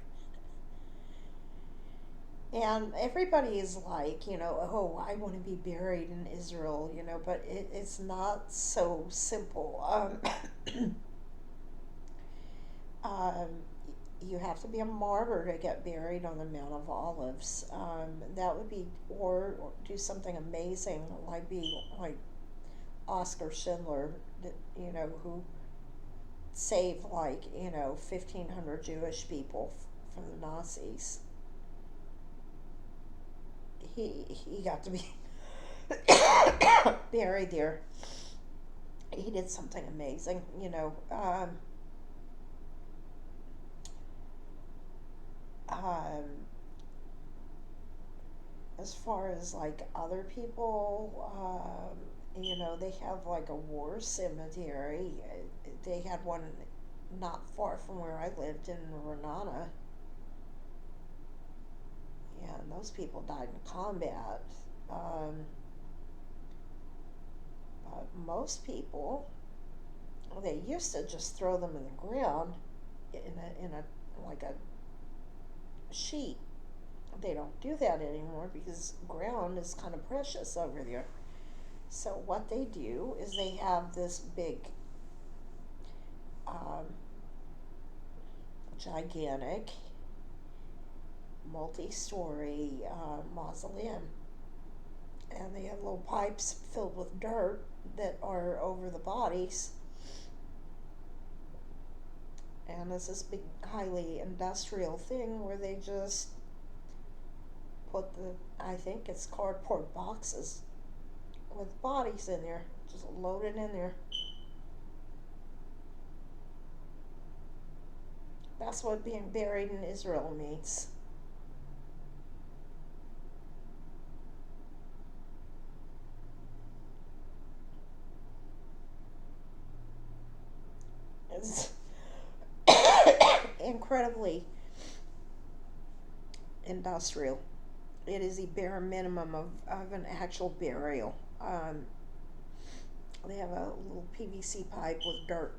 And everybody is like, oh, I want to be buried in Israel, but it's not so simple. Um, you have to be a martyr to get buried on the Mount of Olives. That would be, or do something amazing, like be like Oscar Schindler, who saved 1,500 Jewish people from the Nazis. He got to be buried there. He did something amazing, um, as far as like other people, they have like a war cemetery. They had one not far from where I lived in Renata, and those people died in combat. Um, but most people, they used to just throw them in the ground in a like a sheet. They don't do that anymore because ground is kind of precious over there. So what they do is they have this big, um, gigantic, multi-story mausoleum, and they have little pipes filled with dirt that are over the bodies. And it's this big, highly industrial thing where they just put I think it's cardboard boxes with bodies in there, just loaded in there. That's what being buried in Israel means. It's incredibly industrial. It is the bare minimum of an actual burial. They have a little PVC pipe with dirt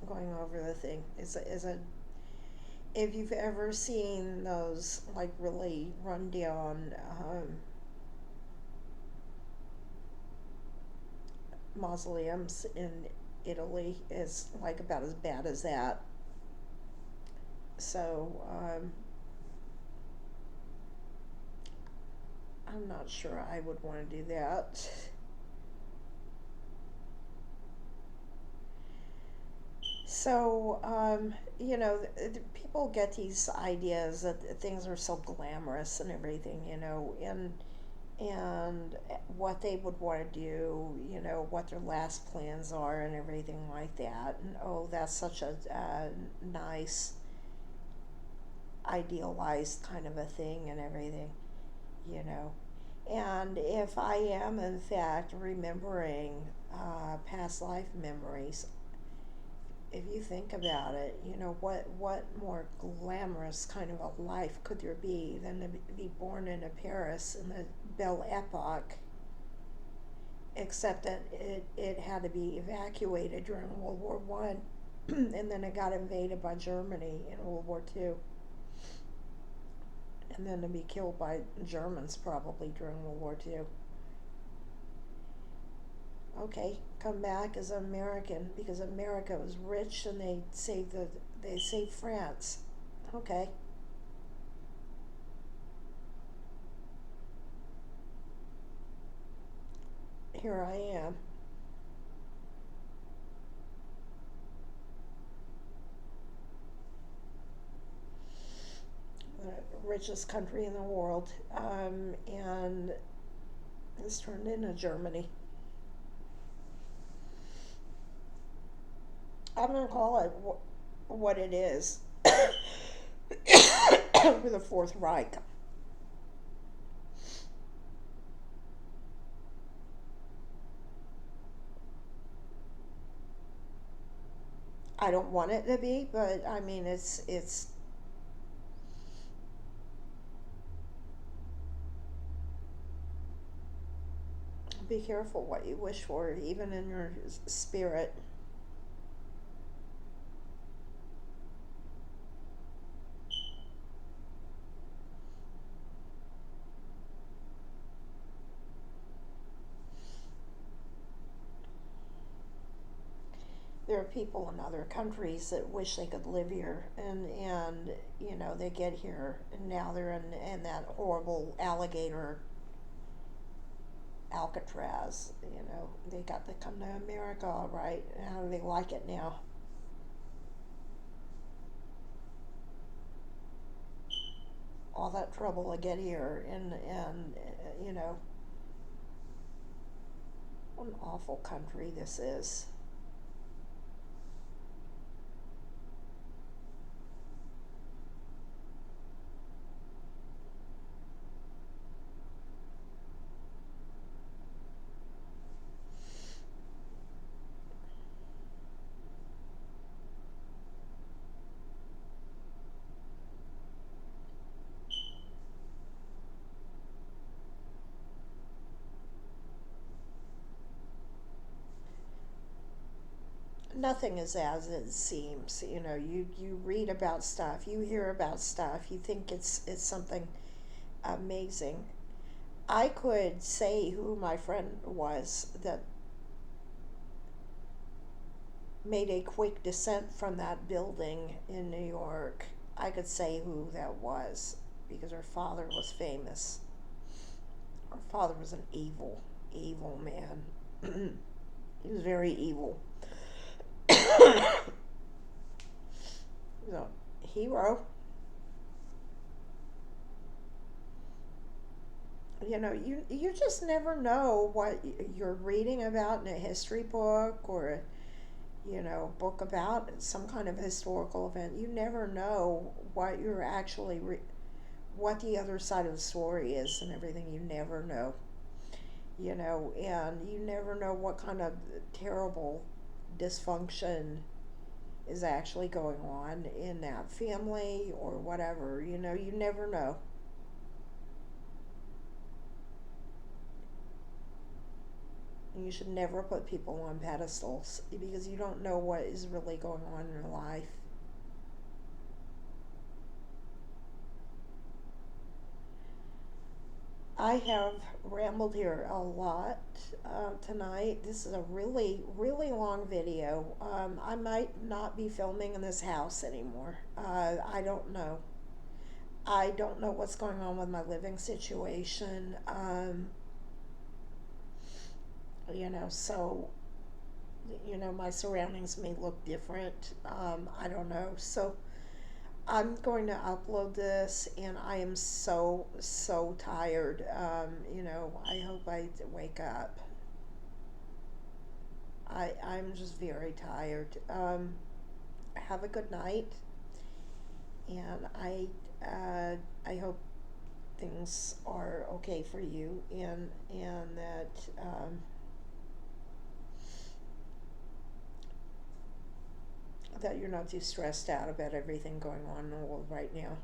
going over the thing. If you've ever seen those like really run down mausoleums in Italy, it's like about as bad as that. So I'm not sure I would want to do that. So, people get these ideas that things are so glamorous and everything, and what they would want to do, what their last plans are and everything like that. And oh, that's such a nice, idealized kind of a thing and everything, you know. And if I am, in fact, remembering past life memories, if you think about it, what more glamorous kind of a life could there be than to be born in Paris in the Belle Epoque, except that it had to be evacuated during World War One, and then it got invaded by Germany in World War Two, and then to be killed by Germans probably during World War Two. Okay, come back as an American because America was rich and they saved France. Okay. Here I am. The richest country in the world, and it's turned into Germany. I'm going to call it what it is. For the Fourth Reich. I don't want it to be, but I mean, it's. Be careful what you wish for, even in your spirit. there are people in other countries that wish they could live here, and you know, they get here and now they're in that horrible alligator Alcatraz. You know, they got to come to America, all right. How do they like it now? All that trouble to get here, and you know, what an awful country this is. Nothing is as it seems. You know, you read about stuff, you hear about stuff, you think it's something amazing. I could say who my friend was that made a quick descent from that building in New York. I could say who that was because her father was famous. Her father was an evil, evil man. He was very evil. So, hero. You know, you just never know what you're reading about in a history book or, you know, book about some kind of historical event. You never know what you're actually what the other side of the story is and everything. You never know. You know, and you never know what kind of terrible dysfunction is actually going on in that family or whatever. You know, you never know. You should never put people on pedestals because you don't know what is really going on in their life. I have rambled here a lot tonight. This is a really, really long video. I might not be filming in this house anymore. I don't know. I don't know what's going on with my living situation. You know, so, you know, my surroundings may look different. I don't know. So I'm going to upload this, and I am so, so tired. You know, I hope I wake up. I'm just very tired. Have a good night, and I hope things are okay for you, and that that you're not too stressed out about everything going on in the world right now.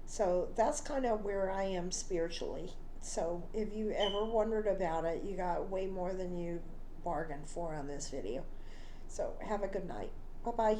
So that's kind of where I am spiritually. So if you ever wondered about it, you got way more than you bargained for on this video. So have a good night. Bye bye.